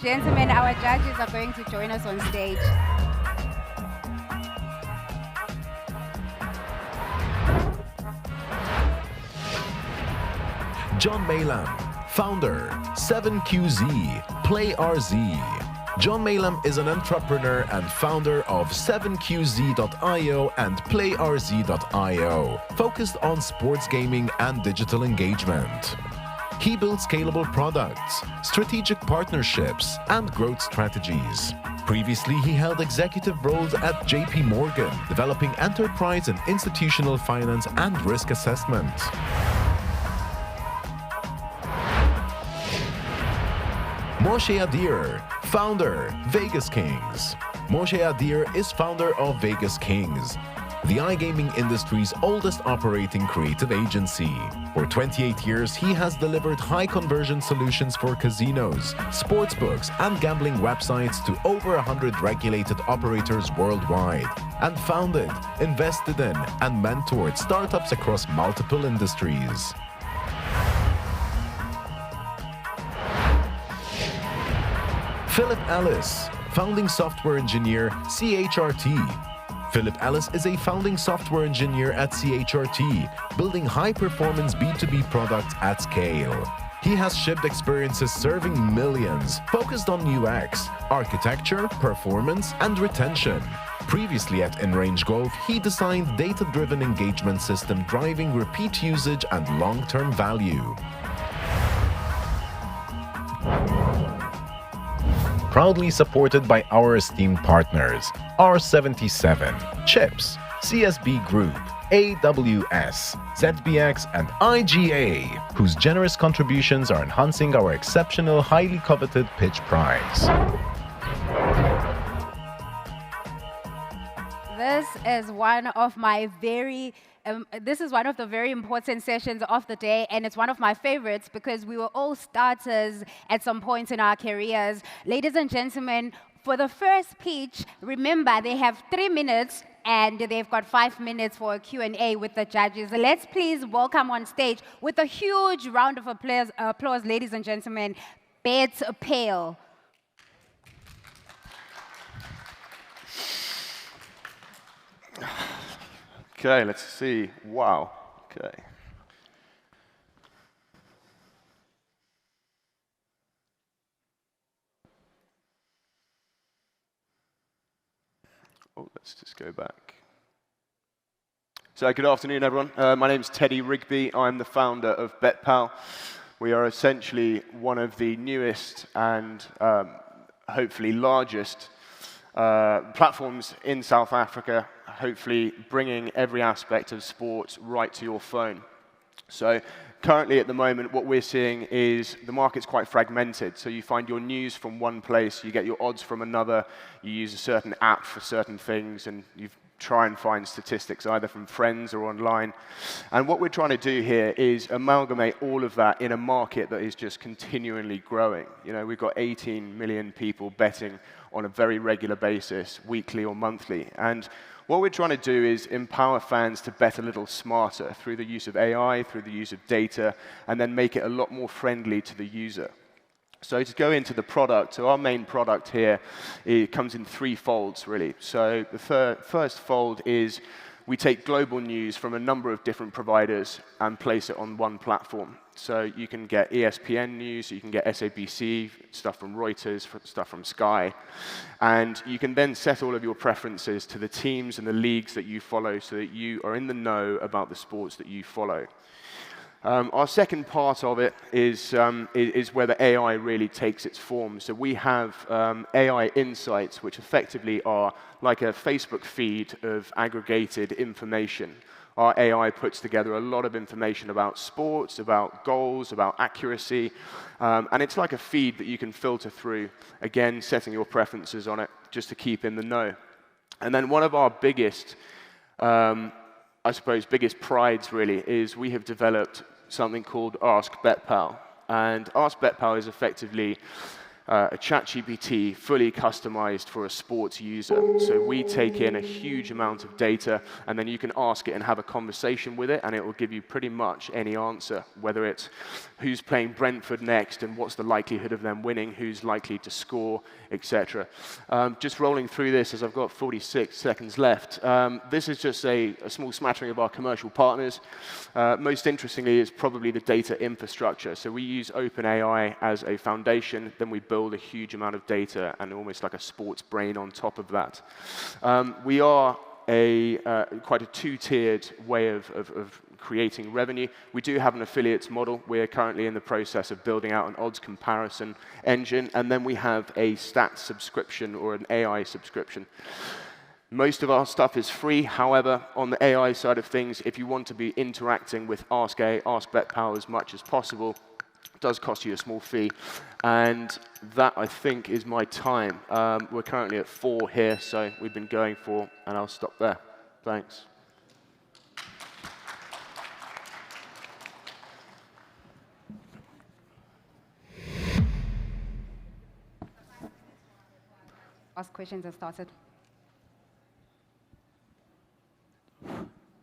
Gentlemen, our judges are going to join us on stage. John Malam, founder, 7QZ, Play RZ. John Malam is an entrepreneur and founder of 7QZ.io and PlayRZ.io, focused on sports gaming and digital engagement. He builds scalable products, strategic partnerships, and growth strategies. Previously, he held executive roles at JP Morgan, developing enterprise and institutional finance and risk assessment. Moshe Adir, founder, Vegas Kings. Moshe Adir is founder of Vegas Kings, the iGaming industry's oldest operating creative agency. For 28 years, he has delivered high-conversion solutions for casinos, sportsbooks, and gambling websites to over 100 regulated operators worldwide, and founded, invested in, and mentored startups across multiple industries. Philip Ellis, founding software engineer, CHRT. Philip Ellis is a founding software engineer at CHRT, building high-performance B2B products at scale. He has shipped experiences serving millions, focused on UX, architecture, performance, and retention. Previously at InRange Golf, he designed data-driven engagement system driving repeat usage and long-term value. Proudly supported by our esteemed partners, R77, Chips, CSB Group, AWS, ZBX, and IGA, whose generous contributions are enhancing our exceptional, highly coveted pitch prize. This is one of the very important sessions of the day, and it's one of my favorites because we were all starters at some point in our careers. Ladies and gentlemen, for the first pitch, remember they have 3 minutes and they've got 5 minutes for a Q&A with the judges. Let's please welcome on stage with a huge round of applause, ladies and gentlemen, Bet Pale. Okay, let's see. Wow. Okay. Oh, let's just go back. So good afternoon, everyone. My name's Teddy Rigby. I'm the founder of BetPal. We are essentially one of the newest and hopefully largest platforms in South Africa, hopefully bringing every aspect of sports right to your phone. So currently at the moment, what we're seeing is the market's quite fragmented. So you find your news from one place, you get your odds from another, you use a certain app for certain things, and you try and find statistics either from friends or online. And what we're trying to do here is amalgamate all of that in a market that is just continually growing. You know, we've got 18 million people betting on a very regular basis, weekly or monthly. And what we're trying to do is empower fans to bet a little smarter through the use of AI, through the use of data, and then make it a lot more friendly to the user. So to go into the product, so our main product here, it comes in 3 folds, really. So the first fold is we take global news from a number of different providers and place it on one platform. So you can get ESPN news, you can get SABC, stuff from Reuters, stuff from Sky. And you can then set all of your preferences to the teams and the leagues that you follow so that you are in the know about the sports that you follow. Our second part of it is where the AI really takes its form. So we have AI insights, which effectively are like a Facebook feed of aggregated information. Our AI puts together a lot of information about sports, about goals, about accuracy, and it's like a feed that you can filter through, again, setting your preferences on it just to keep in the know. And then one of our biggest biggest prides really is we have developed something called Ask BetPal. And Ask BetPal is effectively a ChatGPT fully customized for a sports user. So we take in a huge amount of data, and then you can ask it and have a conversation with it, and it will give you pretty much any answer, whether it's who's playing Brentford next and what's the likelihood of them winning, who's likely to score, etc. Just rolling through this, as I've got 46 seconds left. This is just a small smattering of our commercial partners. Most interestingly is probably the data infrastructure. So we use OpenAI as a foundation, then we build a huge amount of data and almost like a sports brain on top of that. We are quite a two-tiered way of creating revenue. We do have an affiliates model. We're currently in the process of building out an odds comparison engine, and then we have a stats subscription or an AI subscription. Most of our stuff is free. However, on the AI side of things, if you want to be interacting with Ask BetPal as much as possible, it does cost you a small fee. And that, I think, is my time. We're currently at 4 here, so we've been going for, and I'll stop there. Thanks. Ask questions have started.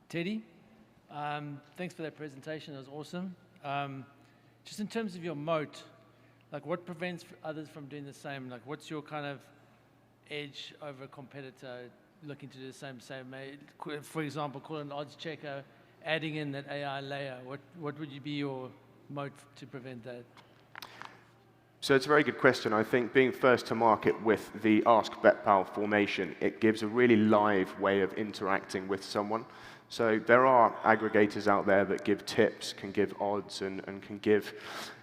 Teddy, thanks for that presentation. It was awesome. Just in terms of your moat, like what prevents others from doing the same? Like what's your kind of edge over a competitor looking to do the same? For example, call an odds checker, adding in that AI layer. What would be your moat to prevent that? So it's a very good question. I think being first to market with the Ask BetPal formation, it gives a really live way of interacting with someone. So there are aggregators out there that give tips, can give odds, and can give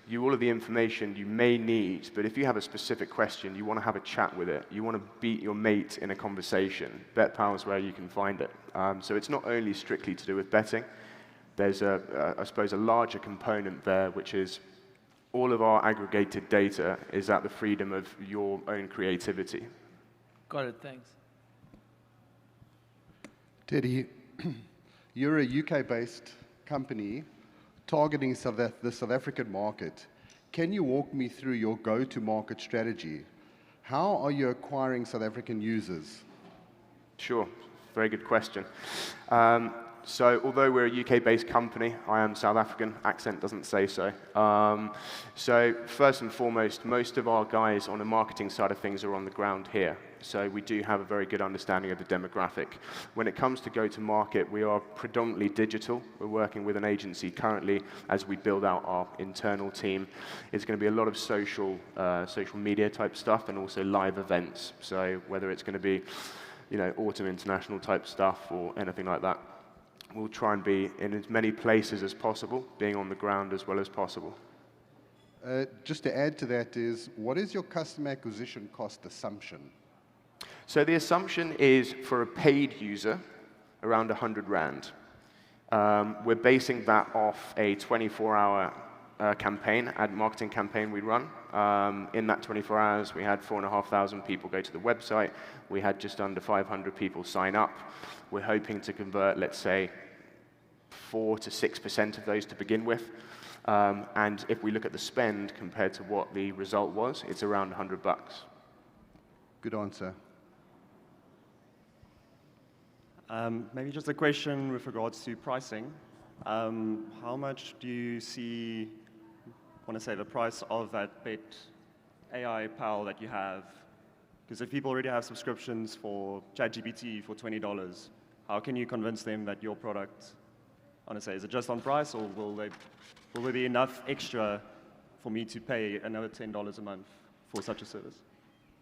you all of the information you may need. But if you have a specific question, you want to have a chat with it, you want to beat your mate in a conversation, BetPal is where you can find it. So it's not only strictly to do with betting. There's, I suppose, a larger component there, which is all of our aggregated data is at the freedom of your own creativity. Got it, thanks. Teddy, you're a UK-based company targeting the South African market. Can you walk me through your go-to-market strategy? How are you acquiring South African users? Sure, very good question. So although we're a UK-based company, I am South African. Accent doesn't say so. So first and foremost, most of our guys on the marketing side of things are on the ground here. So we do have a very good understanding of the demographic. When it comes to go-to-market, we are predominantly digital. We're working with an agency currently as we build out our internal team. It's going to be a lot of social media type stuff and also live events. So whether it's going to be, Autumn International type stuff or anything like that. We'll try and be in as many places as possible, being on the ground as well as possible. Just to add to that is, what is your customer acquisition cost assumption? So the assumption is for a paid user, around 100 Rand. We're basing that off a 24-hour campaign, ad marketing campaign we run. In that 24 hours, we had 4,500 people go to the website. We had just under 500 people sign up. We're hoping to convert, let's say, 4 to 6% of those to begin with. And if we look at the spend compared to what the result was, it's around $100. Good answer. Maybe just a question with regards to pricing. How much do you see, the price of that AI PAL that you have? Because if people already have subscriptions for ChatGPT for $20, how can you convince them that your product, is it just on price, or will there be enough extra for me to pay another $10 a month for such a service?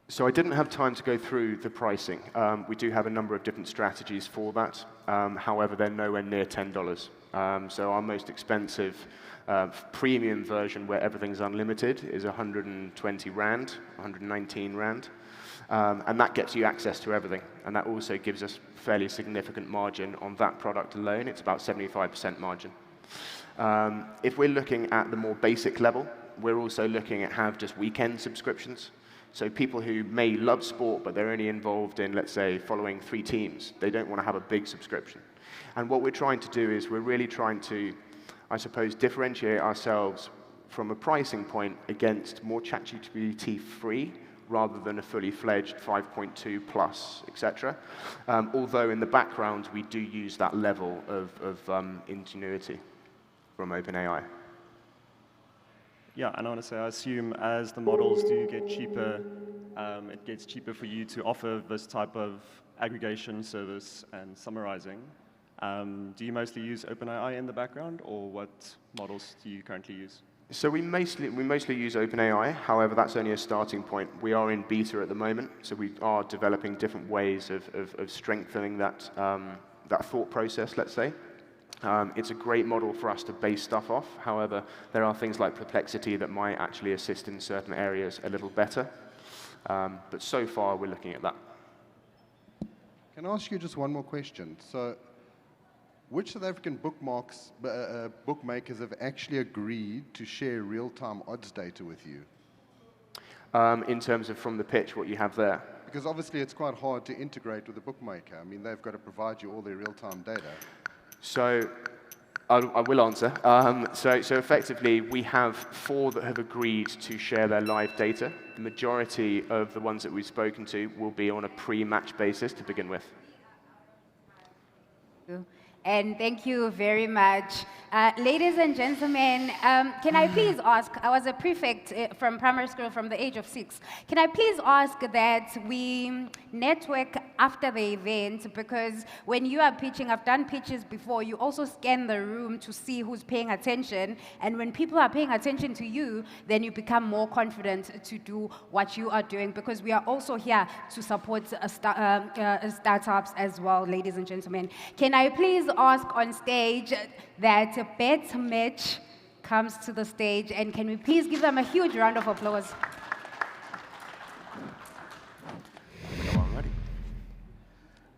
So I didn't have time to go through the pricing. We do have a number of different strategies for that. However, they're nowhere near $10. So our most expensive premium version, where everything's unlimited, is 120 Rand, 119 Rand. And that gets you access to everything. And that also gives us fairly significant margin on that product alone. It's about 75% margin. If we're looking at the more basic level, we're also looking at have just weekend subscriptions. So people who may love sport, but they're only involved in, let's say, following 3 teams. They don't want to have a big subscription. And what we're trying to do is we're really trying to, I suppose, differentiate ourselves from a pricing point against more ChatGPT free rather than a fully fledged 5.2 plus, etc. Although in the background, we do use that level of ingenuity from OpenAI. Yeah, and I want to say, I assume as the models do get cheaper, it gets cheaper for you to offer this type of aggregation service and summarizing. Do you mostly use OpenAI in the background, or what models do you currently use? So we mostly use OpenAI. However, that's only a starting point. We are in beta at the moment, so we are developing different ways of strengthening that thought process, let's say. It's a great model for us to base stuff off. However, there are things like Perplexity that might actually assist in certain areas a little better. But so far, we're looking at that. Can I ask you just one more question? So, which South African bookmakers have actually agreed to share real-time odds data with you? In terms of from the pitch, what you have there. Because obviously it's quite hard to integrate with a bookmaker. I mean, they've got to provide you all their real-time data. So I will answer. So effectively, we have 4 that have agreed to share their live data. The majority of the ones that we've spoken to will be on a pre-match basis to begin with. And thank you very much. Ladies and gentlemen, can I please ask, I was a prefect from primary school from the age of 6. Can I please ask that we network after the event? Because when you are pitching, I've done pitches before, you also scan the room to see who's paying attention. And when people are paying attention to you, then you become more confident to do what you are doing, because we are also here to support startups as well, ladies and gentlemen. Can I please ask on stage that Bet Mitch comes to the stage, and can we please give them a huge round of applause?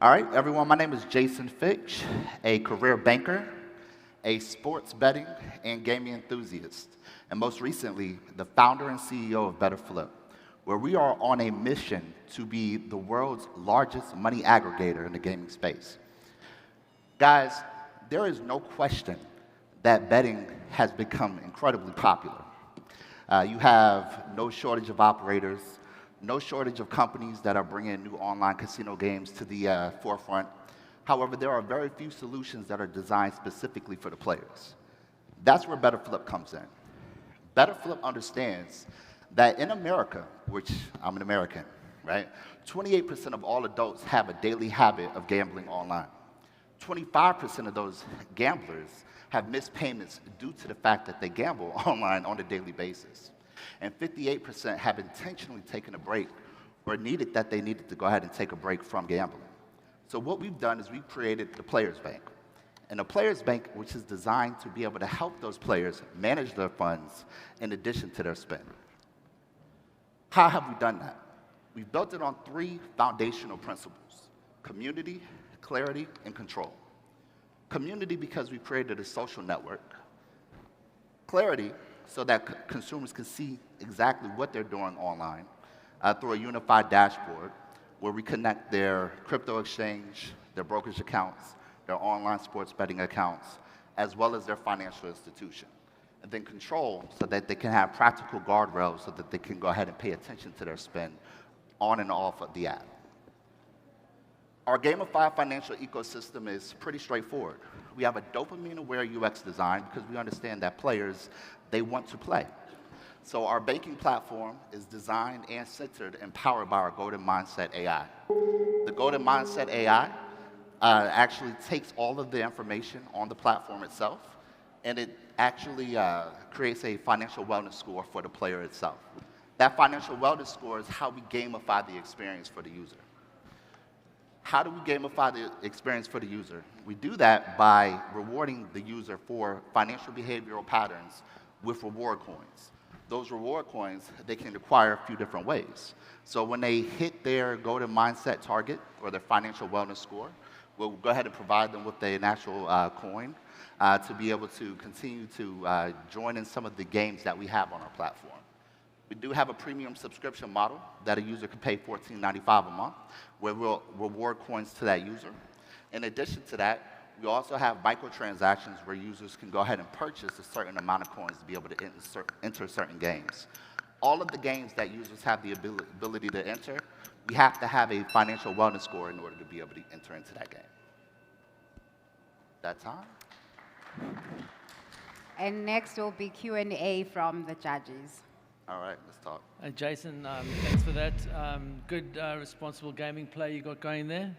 All right, everyone, my name is Jason Fitch, a career banker, a sports betting and gaming enthusiast, and most recently, the founder and CEO of BetterFlip, where we are on a mission to be the world's largest money aggregator in the gaming space. Guys, there is no question that betting has become incredibly popular. You have no shortage of operators, no shortage of companies that are bringing new online casino games to the forefront. However, there are very few solutions that are designed specifically for the players. That's where BetterFlip comes in. BetterFlip understands that in America, which I'm an American, right? 28% of all adults have a daily habit of gambling online. 25% of those gamblers have missed payments due to the fact that they gamble online on a daily basis. And 58% have intentionally taken a break or needed to go ahead and take a break from gambling. So what we've done is we've created the Players Bank. And the Players Bank, which is designed to be able to help those players manage their funds in addition to their spend. How have we done that? We've built it on 3 foundational principles: community, clarity, and control. Community, because we created a social network. Clarity, so that consumers can see exactly what they're doing online through a unified dashboard where we connect their crypto exchange, their brokerage accounts, their online sports betting accounts, as well as their financial institution. And then control, so that they can have practical guardrails so that they can go ahead and pay attention to their spend on and off of the app. Our gamified financial ecosystem is pretty straightforward. We have a dopamine-aware UX design because we understand that players, they want to play. So our banking platform is designed and centered and powered by our Golden Mindset AI. The Golden Mindset AI actually takes all of the information on the platform itself, and it actually creates a financial wellness score for the player itself. That financial wellness score is how we gamify the experience for the user. How do we gamify the experience for the user? We do that by rewarding the user for financial behavioral patterns with reward coins. Those reward coins, they can acquire a few different ways. So when they hit their Golden Mindset target or their financial wellness score, we'll go ahead and provide them with an actual coin to be able to continue to join in some of the games that we have on our platform. We do have a premium subscription model that a user can pay $14.95 a month, where we'll reward coins to that user. In addition to that, We also have microtransactions where users can go ahead and purchase a certain amount of coins to be able to enter certain games. All of the games that users have the ability to enter, we have to have a financial wellness score in order to be able to enter into that game. That time? And next will be Q&A from the judges. All right, let's talk. Jason, thanks for that. Good, responsible gaming play you got going there.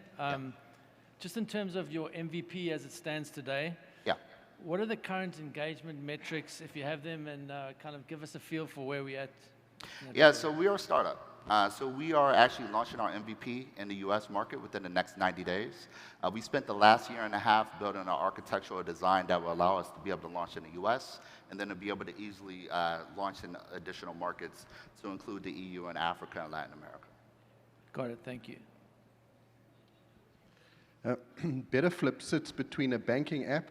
Just in terms of your MVP as it stands today, Yeah. what are the current engagement metrics, if you have them, and kind of give us a feel for where we're at? Yeah, so we are a startup. So we are actually launching our MVP in the US market within the next 90 days. We spent the last year and a half building an architectural design that will allow us to be able to launch in the US and then to be able to easily launch in additional markets to include the EU and Africa and Latin America. Got it, thank you. Betterflip sits between a banking app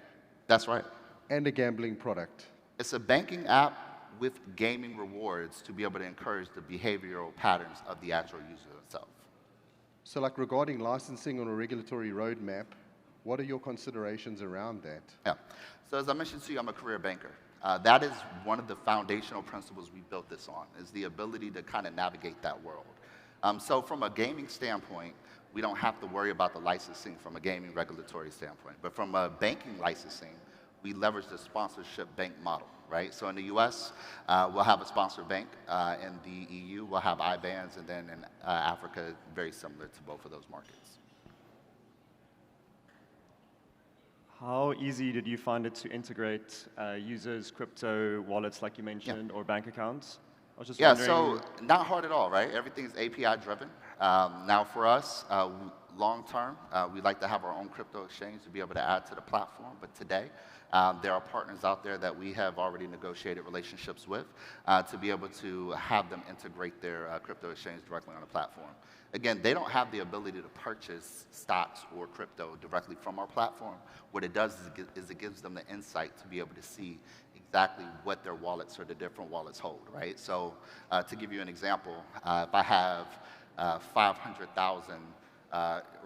That's right. and a gambling product. It's a banking app with gaming rewards to be able to encourage the behavioral patterns of the actual user itself. So like regarding licensing on a regulatory roadmap, what are your considerations around that? Yeah. So as I mentioned to you, I'm a career banker. That is one of the foundational principles we built this on, is the ability to kind of navigate that world. So from a gaming standpoint, we don't have to worry about the licensing from a gaming regulatory standpoint. But from a banking licensing, we leverage the sponsorship bank model, right? So in the US, we'll have a sponsor bank. In the EU, we'll have IBANs. And then in Africa, very similar to both of those markets. How easy did you find it to integrate users' crypto wallets, like you mentioned, or bank accounts? I was just wondering. So not hard at all, right? Everything's API driven. Now for us, long term, we'd like to have our own crypto exchange to be able to add to the platform. But today, there are partners out there that we have already negotiated relationships with to be able to have them integrate their crypto exchange directly on the platform. Again, they don't have the ability to purchase stocks or crypto directly from our platform. What it does is it gives them the insight to be able to see exactly what their wallets or the different wallets hold, right? So to give you an example, if I have 500,000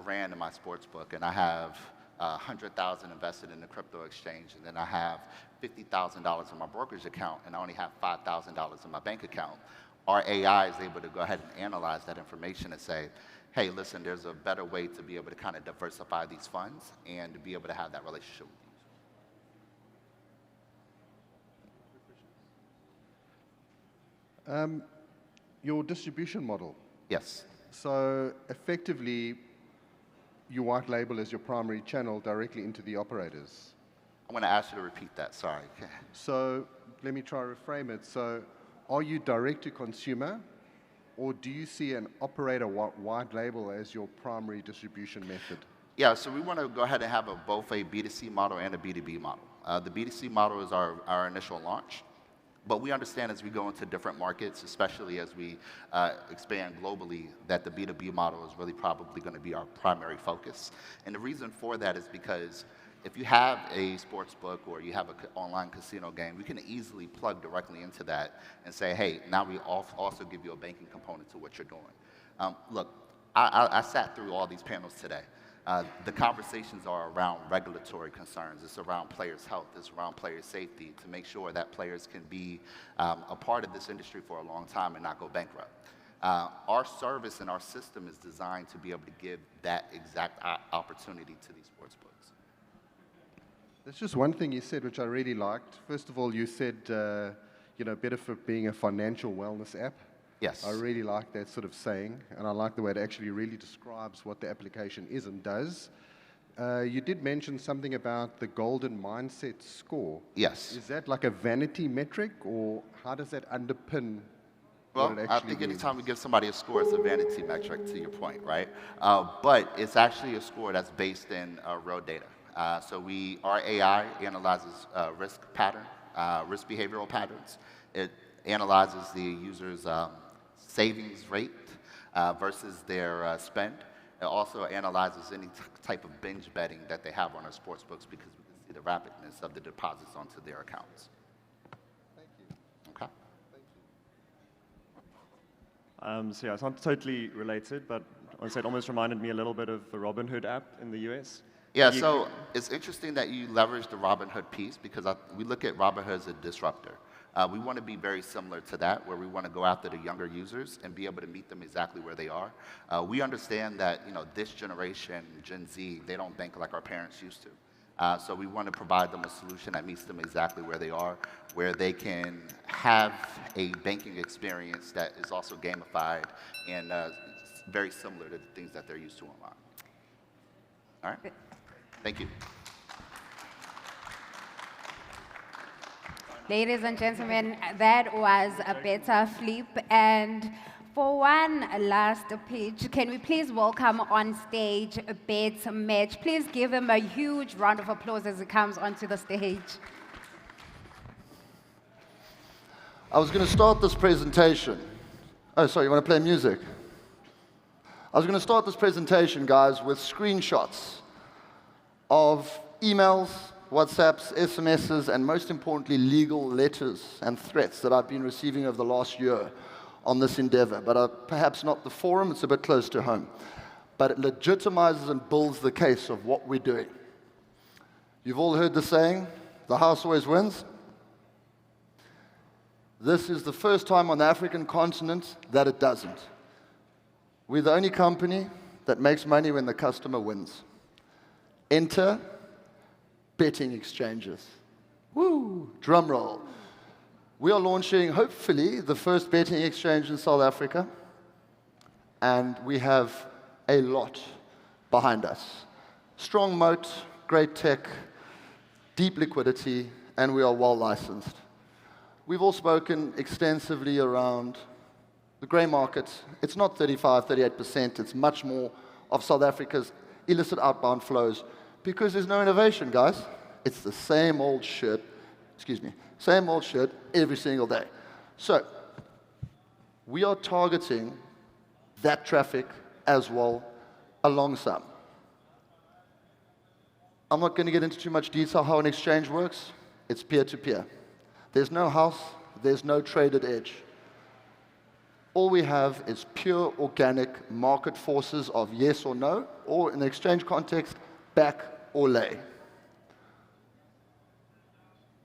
Rand in my sports book and I have 100,000 invested in the crypto exchange, and then I have $50,000 in my brokerage account and I only have $5,000 in my bank account, our AI is able to go ahead and analyze that information and say, hey, listen, there's a better way to be able to kind of diversify these funds and to be able to have that relationship with you. Your distribution model. Yes. So effectively, you white label as your primary channel directly into the operators. I'm going to ask you to repeat that, sorry. So let me try to reframe it. So are you direct to consumer, or do you see an operator white label as your primary distribution method? Yeah, so we want to go ahead and have both a B2C model and a B2B model. The B2C model is our initial launch. But we understand as we go into different markets, especially as we expand globally, that the B2B model is really probably going to be our primary focus. And the reason for that is because if you have a sports book or you have an online casino game, we can easily plug directly into that and say, hey, now we also give you a banking component to what you're doing. Look, I sat through all these panels today. The conversations are around regulatory concerns. It's around players' health. It's around players' safety to make sure that players can be a part of this industry for a long time and not go bankrupt. Our service and our system is designed to be able to give that exact opportunity to these sports books. There's just one thing you said which I really liked. First of all, you said, Betterflip being a financial wellness app. Yes. I really like that sort of saying, and I like the way it actually really describes what the application is and does. You did mention something about the golden mindset score. Yes. Is that like a vanity metric, or how does that underpin well, what it I actually think means? anytime we give somebody a score, it's a vanity metric, to your point, right? But it's actually a score that's based in real data. So our AI analyzes risk behavioral patterns. It analyzes the user's savings rate versus their spend. It also analyzes any type of binge betting that they have on our sports books because we can see the rapidness of the deposits onto their accounts. Thank you. Okay. So yeah, it's not totally related, but honestly, it almost reminded me a little bit of the Robinhood app in the US. Yeah, so it's interesting that you leverage the Robinhood piece because we look at Robinhood as a disruptor. We want to be very similar to that, where we want to go after the younger users and be able to meet them exactly where they are. We understand that this generation, Gen Z, they don't bank like our parents used to. So we want to provide them a solution that meets them exactly where they are, where they can have a banking experience that is also gamified and very similar to the things that they're used to online. All right? Thank you. Ladies and gentlemen, that was a better flip. And for one last pitch, can we please welcome on stage Bet Match? Please give him a huge round of applause as he comes onto the stage. I was going to start this presentation. Oh, sorry, you want to play music? I was going to start this presentation, guys, with screenshots of emails, WhatsApps, SMSs, and most importantly, legal letters and threats that I've been receiving over the last year on this endeavor. But perhaps not the forum, it's a bit close to home. But it legitimizes and builds the case of what we're doing. You've all heard the saying, the house always wins. This is the first time on the African continent that it doesn't. We're the only company that makes money when the customer wins. Enter betting exchanges. Woo! Drum roll. We are launching, hopefully, the first betting exchange in South Africa, and we have a lot behind us. Strong moat, great tech, deep liquidity, and we are well licensed. We've all spoken extensively around the grey market. It's not 35, 38%. It's much more of South Africa's illicit outbound flows because there's no innovation, guys. It's the same old shit, same old shit every single day. So we are targeting that traffic as well along some. I'm not going to get into too much detail how an exchange works. It's peer-to-peer. There's no house, there's no traded edge. All we have is pure organic market forces of yes or no, or in the exchange context, back or lay.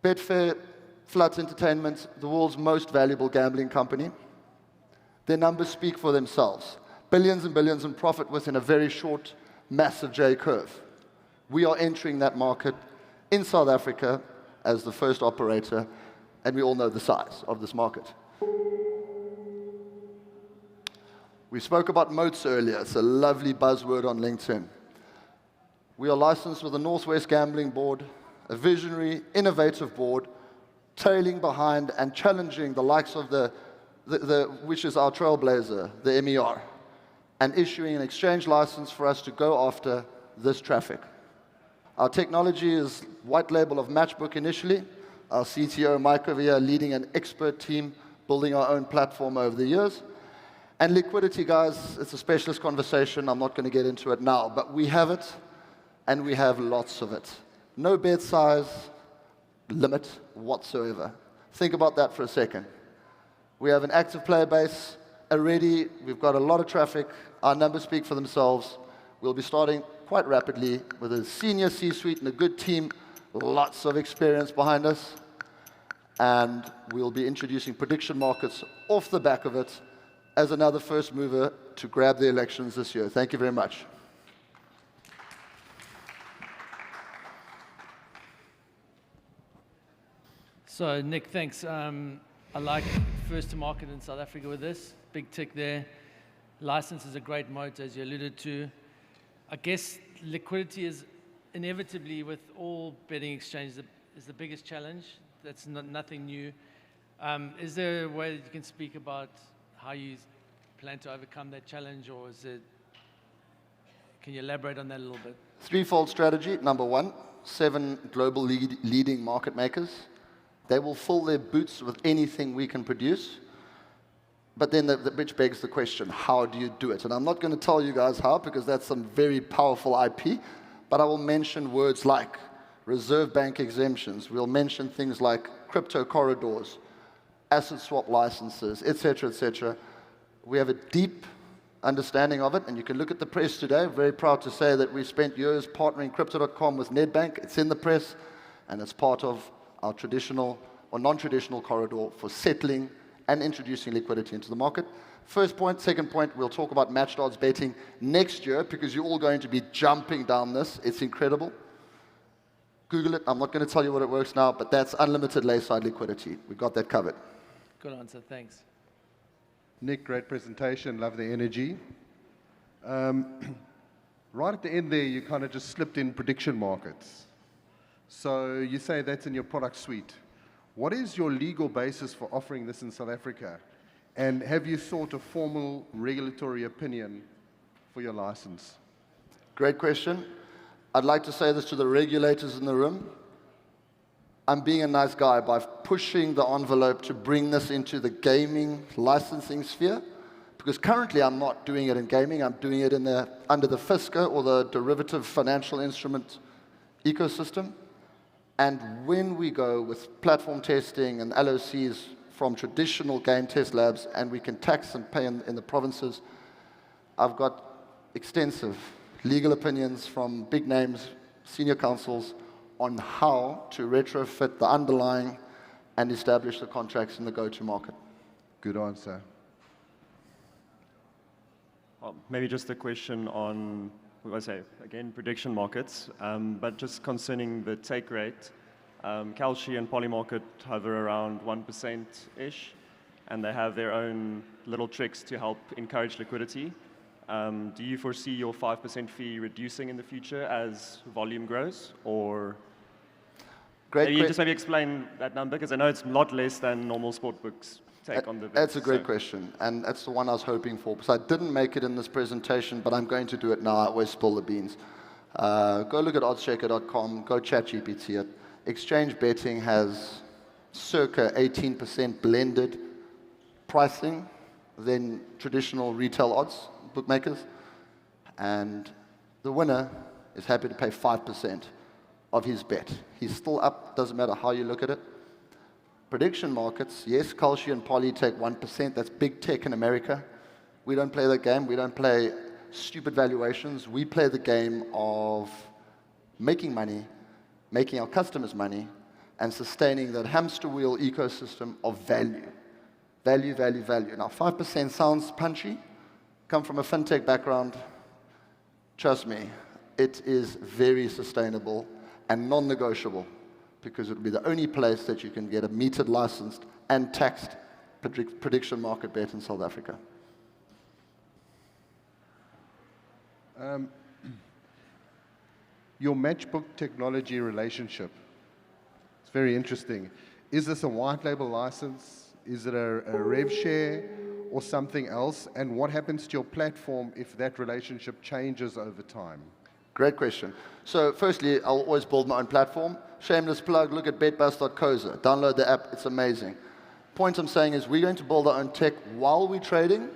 Betfair, Floods Entertainment, the world's most valuable gambling company. Their numbers speak for themselves. Billions and billions in profit within a very short, massive J-curve. We are entering that market in South Africa as the first operator, and we all know the size of this market. We spoke about moats earlier. It's a lovely buzzword on LinkedIn. We are licensed with the Northwest Gambling Board, a visionary, innovative board, trailing behind and challenging the likes of which is our trailblazer, the MER, and issuing an exchange license for us to go after this traffic. Our technology is white label of Matchbook initially. Our CTO, Mike over here, leading an expert team, building our own platform over the years. And liquidity, guys, it's a specialist conversation. I'm not going to get into it now, but we have it, and we have lots of it. No bet size limit whatsoever. Think about that for a second. We have an active player base already. We've got a lot of traffic. Our numbers speak for themselves. We'll be starting quite rapidly with a senior C-suite and a good team, lots of experience behind us. And we'll be introducing prediction markets off the back of it as another first mover to grab the elections this year. Thank you very much. So, Nick, thanks. I like first to market in South Africa with this. Big tick there. License is a great moat, as you alluded to. I guess liquidity is inevitably, with all betting exchanges, is the biggest challenge. That's nothing new. Is there a way that you can speak about how you plan to overcome that challenge, or can you elaborate on that a little bit? Threefold strategy. Number one, 7 global leading market makers. They will fill their boots with anything we can produce. But then which begs the question, how do you do it? And I'm not going to tell you guys how, because that's some very powerful IP, but I will mention words like reserve bank exemptions. We'll mention things like crypto corridors, asset swap licenses, et cetera, et cetera. We have a deep understanding of it, and you can look at the press today. Very proud to say that we spent years partnering Crypto.com with Nedbank. It's in the press, and it's part of our traditional or non-traditional corridor for settling and introducing liquidity into the market. First point. Second point, we'll talk about matched odds betting next year because you're all going to be jumping down this. It's incredible. Google it. I'm not going to tell you what it works now, but that's unlimited lay-side liquidity. We've got that covered. Good answer, thanks. Nick, great presentation. Love the energy. Right at the end there, you kind of just slipped in prediction markets. So you say that's in your product suite. What is your legal basis for offering this in South Africa? And have you sought a formal regulatory opinion for your license? Great question. I'd like to say this to the regulators in the room. I'm being a nice guy by pushing the envelope to bring this into the gaming licensing sphere, because currently I'm not doing it in gaming. I'm doing it under the FISCA, or the derivative financial instrument ecosystem. And when we go with platform testing and LOCs from traditional game test labs, and we can tax and pay in the provinces, I've got extensive legal opinions from big names, senior counsels, on how to retrofit the underlying and establish the contracts in the go-to-market. Good answer. Maybe just a question on, what was I say, again, prediction markets, but just concerning the take rate. Kalshi and Polymarket hover around 1%-ish, and they have their own little tricks to help encourage liquidity. Do you foresee your 5% fee reducing in the future as volume grows, or maybe you just maybe explain that number, because I know it's a lot less than normal sportbooks take on the bets. That's a great question, and that's the one I was hoping for, because I didn't make it in this presentation, but I'm going to do it now. I always spill the beans. Go look at oddschecker.com, go ChatGPT it. Exchange betting has circa 18% blended pricing than traditional retail odds bookmakers, and the winner is happy to pay 5% of his bet. He's still up, doesn't matter how you look at it. Prediction markets, yes, Kalshi and Poly take 1%. That's big tech in America. We don't play that game. We don't play stupid valuations. We play the game of making money, making our customers money, and sustaining that hamster wheel ecosystem of value. Value, value, value. Now, 5% sounds punchy. Come from a fintech background. Trust me, it is very sustainable and non-negotiable, because it will be the only place that you can get a metered, licensed, and taxed prediction market bet in South Africa. Your matchbook technology relationship, it's very interesting. Is this a white label license? Is it a rev share or something else? And what happens to your platform if that relationship changes over time? Great question. So firstly, I'll always build my own platform. Shameless plug, look at betbus.coza. Download the app, it's amazing. Point I'm saying is we're going to build our own tech while we're trading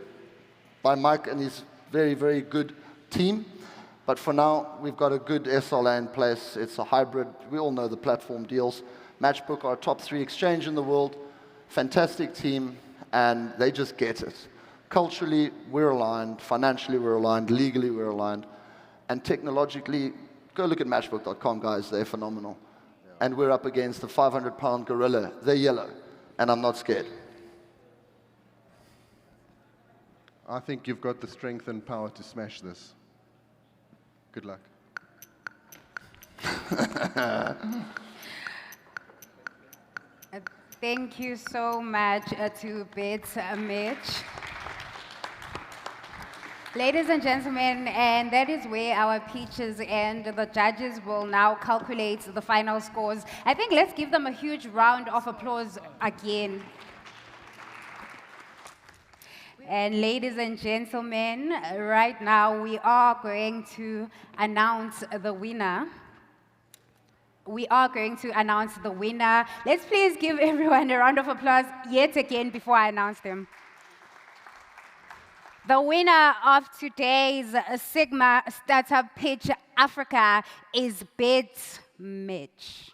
by Mike and his very, very good team. But for now, we've got a good SLA in place. It's a hybrid. We all know the platform deals. Matchbook are a top 3 exchange in the world. Fantastic team, and they just get it. Culturally, we're aligned. Financially, we're aligned. Legally, we're aligned. And technologically, go look at matchbook.com, guys. They're phenomenal. Yeah. And we're up against the 500-pound gorilla. They're yellow, and I'm not scared. I think you've got the strength and power to smash this. Good luck. Thank you so much to Mitch. Ladies and gentlemen, and that is where our pitches end. The judges will now calculate the final scores. I think let's give them a huge round of applause again. And ladies and gentlemen, right now we are going to announce the winner. We are going to announce the winner. Let's please give everyone a round of applause yet again before I announce them. The winner of today's SiGMA Startup Pitch Africa is Mitch.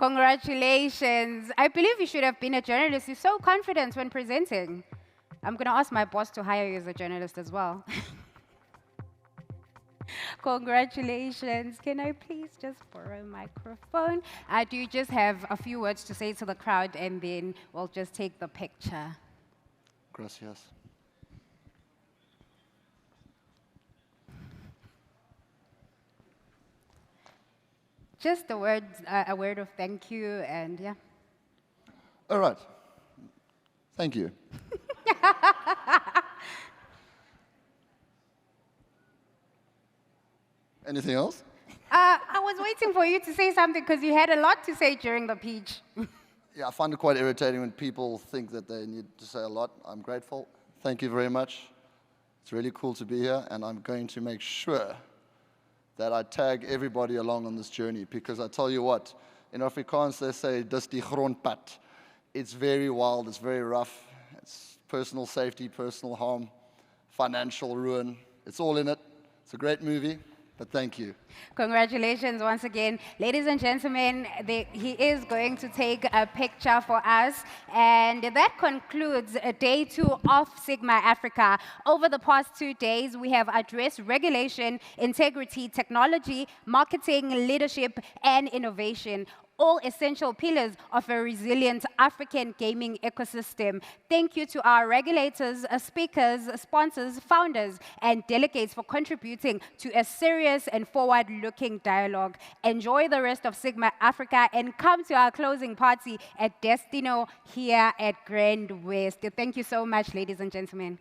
Congratulations. I believe you should have been a journalist. You're so confident when presenting. I'm going to ask my boss to hire you as a journalist as well. Congratulations. Can I please just borrow a microphone? Do you just have a few words to say to the crowd, and then we'll just take the picture? Gracias. Just a word of thank you, and yeah. All right. Thank you. Anything else? I was waiting for you to say something because you had a lot to say during the speech. Yeah, I find it quite irritating when people think that they need to say a lot. I'm grateful. Thank you very much. It's really cool to be here, and I'm going to make sure that I tag everybody along on this journey, because I tell you what, in Afrikaans they say, dis die grondpad. It's very wild, it's very rough, it's personal safety, personal harm, financial ruin. It's all in it. It's a great movie, but thank you. Congratulations once again. Ladies and gentlemen, he is going to take a picture for us. And that concludes day 2 of SiGMA Africa. Over the past 2 days, we have addressed regulation, integrity, technology, marketing, leadership, and innovation. All essential pillars of a resilient African gaming ecosystem. Thank you to our regulators, speakers, sponsors, founders, and delegates for contributing to a serious and forward-looking dialogue. Enjoy the rest of SiGMA Africa and come to our closing party at Destino here at Grand West. Thank you so much, ladies and gentlemen.